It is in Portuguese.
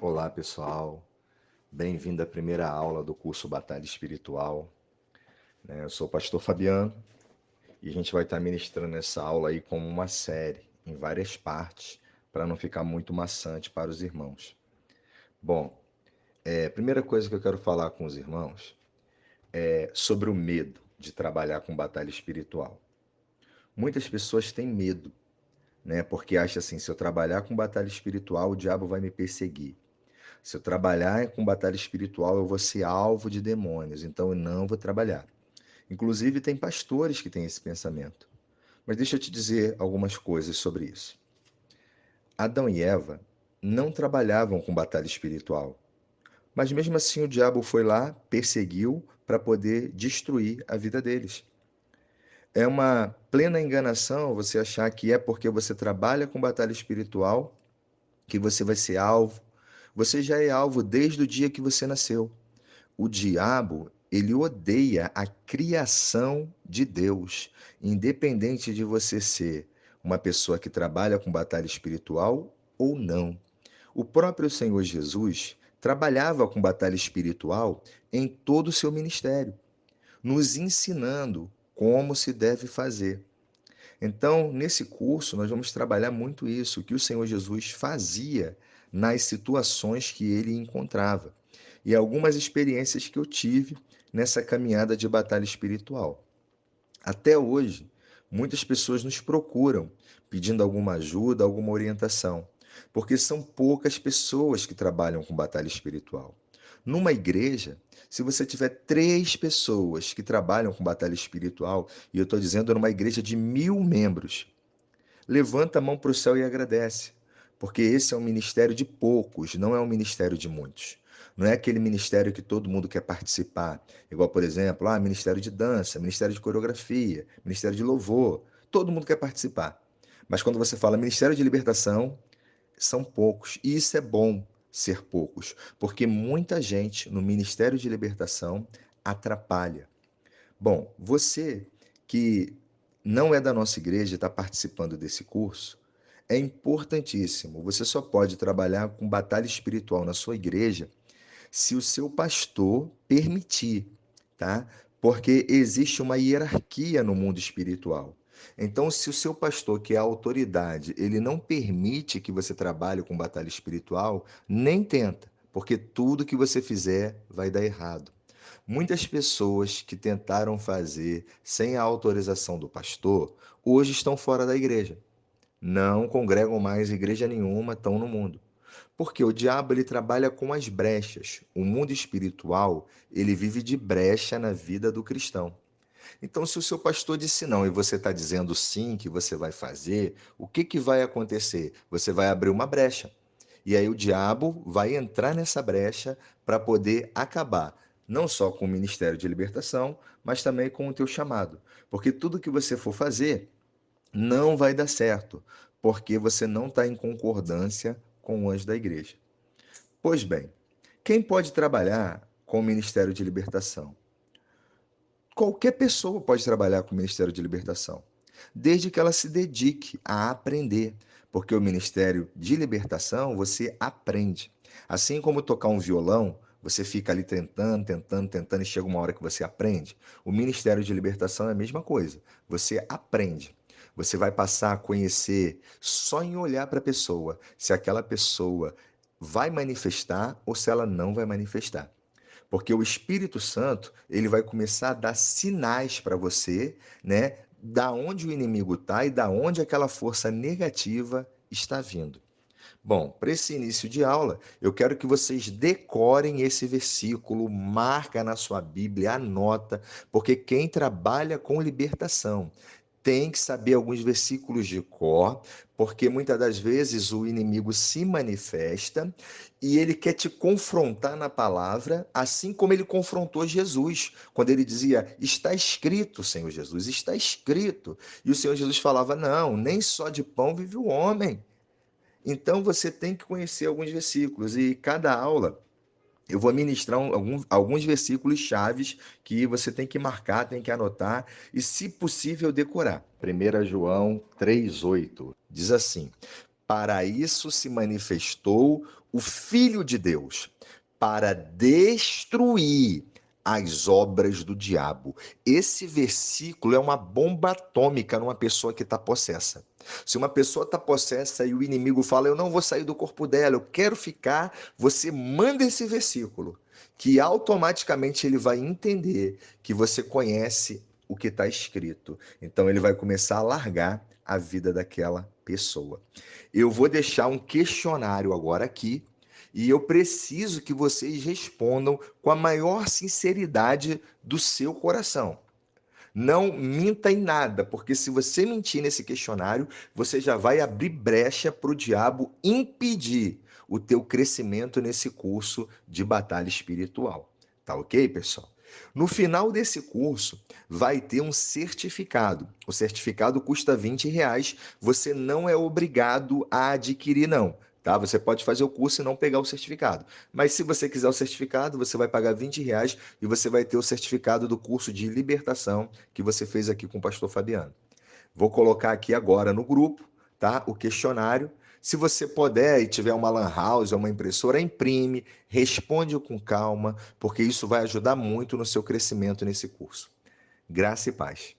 Olá, pessoal. Bem-vindo à primeira aula do curso Batalha Espiritual. Eu sou o pastor Fabiano e a gente vai estar ministrando essa aula aí como uma série, em várias partes, para não ficar muito maçante para os irmãos. Bom, a primeira coisa que eu quero falar com os irmãos é sobre o medo de trabalhar com batalha espiritual. Muitas pessoas têm medo, né? Porque acham assim, se eu trabalhar com batalha espiritual, o diabo vai me perseguir. Se eu trabalhar com batalha espiritual, eu vou ser alvo de demônios, então eu não vou trabalhar. Inclusive, tem pastores que têm esse pensamento. Mas deixa eu te dizer algumas coisas sobre isso. Adão e Eva não trabalhavam com batalha espiritual, mas mesmo assim o diabo foi lá, perseguiu para poder destruir a vida deles. É uma plena enganação você achar que é porque você trabalha com batalha espiritual que você vai ser alvo. Você já é alvo desde o dia que você nasceu. O diabo, ele odeia a criação de Deus, independente de você ser uma pessoa que trabalha com batalha espiritual ou não. O próprio Senhor Jesus trabalhava com batalha espiritual em todo o seu ministério, nos ensinando como se deve fazer. Então, nesse curso, nós vamos trabalhar muito isso, o que o Senhor Jesus fazia nas situações que ele encontrava e algumas experiências que eu tive nessa caminhada de batalha espiritual. Até hoje, muitas pessoas nos procuram pedindo alguma ajuda, alguma orientação, porque são poucas pessoas que trabalham com batalha espiritual. Numa igreja, se você tiver 3 pessoas que trabalham com batalha espiritual, e eu estou dizendo numa igreja de 1.000 membros, levanta a mão para o céu e agradece, porque esse é um ministério de poucos, não é um ministério de muitos. Não é aquele ministério que todo mundo quer participar, igual, por exemplo, ministério de dança, ministério de coreografia, ministério de louvor, todo mundo quer participar. Mas quando você fala ministério de libertação, são poucos. E isso é bom ser poucos, porque muita gente no ministério de libertação atrapalha. Bom, você que não é da nossa igreja e está participando desse curso, é importantíssimo. Você só pode trabalhar com batalha espiritual na sua igreja se o seu pastor permitir, tá? Porque existe uma hierarquia no mundo espiritual. Então, se o seu pastor, que é a autoridade, ele não permite que você trabalhe com batalha espiritual, nem tenta, porque tudo que você fizer vai dar errado. Muitas pessoas que tentaram fazer sem a autorização do pastor, hoje estão fora da igreja. Não congregam mais em igreja nenhuma, estão no mundo. Porque o diabo ele trabalha com as brechas. O mundo espiritual, ele vive de brecha na vida do cristão. Então, se o seu pastor disse não e você está dizendo sim que você vai fazer, o que, que vai acontecer? Você vai abrir uma brecha. E aí o diabo vai entrar nessa brecha para poder acabar, não só com o ministério de libertação, mas também com o teu chamado. Porque tudo que você for fazer não vai dar certo, porque você não está em concordância com o anjo da igreja. Pois bem, quem pode trabalhar com o ministério de libertação? Qualquer pessoa pode trabalhar com o Ministério de Libertação, desde que ela se dedique a aprender, porque o Ministério de Libertação você aprende. Assim como tocar um violão, você fica ali tentando, tentando, tentando e chega uma hora que você aprende. O Ministério de Libertação é a mesma coisa, você aprende. Você vai passar a conhecer só em olhar para a pessoa, se aquela pessoa vai manifestar ou se ela não vai manifestar. Porque o Espírito Santo, ele vai começar a dar sinais para você, né, da onde o inimigo está e da onde aquela força negativa está vindo. Bom, para esse início de aula, eu quero que vocês decorem esse versículo, marca na sua Bíblia, anota, porque quem trabalha com libertação tem que saber alguns versículos de cor, porque muitas das vezes o inimigo se manifesta e ele quer te confrontar na palavra, assim como ele confrontou Jesus, quando ele dizia: Está escrito, Senhor Jesus, está escrito. E o Senhor Jesus falava: Não, nem só de pão vive o homem. Então você tem que conhecer alguns versículos e cada aula eu vou ministrar alguns versículos chaves que você tem que marcar, tem que anotar e, se possível, decorar. 1 João 3,8 diz assim: Para isso se manifestou o Filho de Deus, para destruir as obras do diabo. Esse versículo é uma bomba atômica numa pessoa que está possessa. Se uma pessoa está possessa e o inimigo fala, eu não vou sair do corpo dela, eu quero ficar, você manda esse versículo, que automaticamente ele vai entender que você conhece o que está escrito. Então ele vai começar a largar a vida daquela pessoa. Eu vou deixar um questionário agora aqui e eu preciso que vocês respondam com a maior sinceridade do seu coração. Não minta em nada, porque se você mentir nesse questionário, você já vai abrir brecha para o diabo impedir o teu crescimento nesse curso de batalha espiritual. Tá ok, pessoal? No final desse curso, vai ter um certificado. O certificado custa R$ 20. Você não é obrigado a adquirir, não. Tá? Você pode fazer o curso e não pegar o certificado. Mas se você quiser o certificado, você vai pagar R$ 20 e você vai ter o certificado do curso de libertação que você fez aqui com o pastor Fabiano. Vou colocar aqui agora no grupo, tá? O questionário. Se você puder e tiver uma lan house ou uma impressora, imprime, responde com calma, porque isso vai ajudar muito no seu crescimento nesse curso. Graça e paz.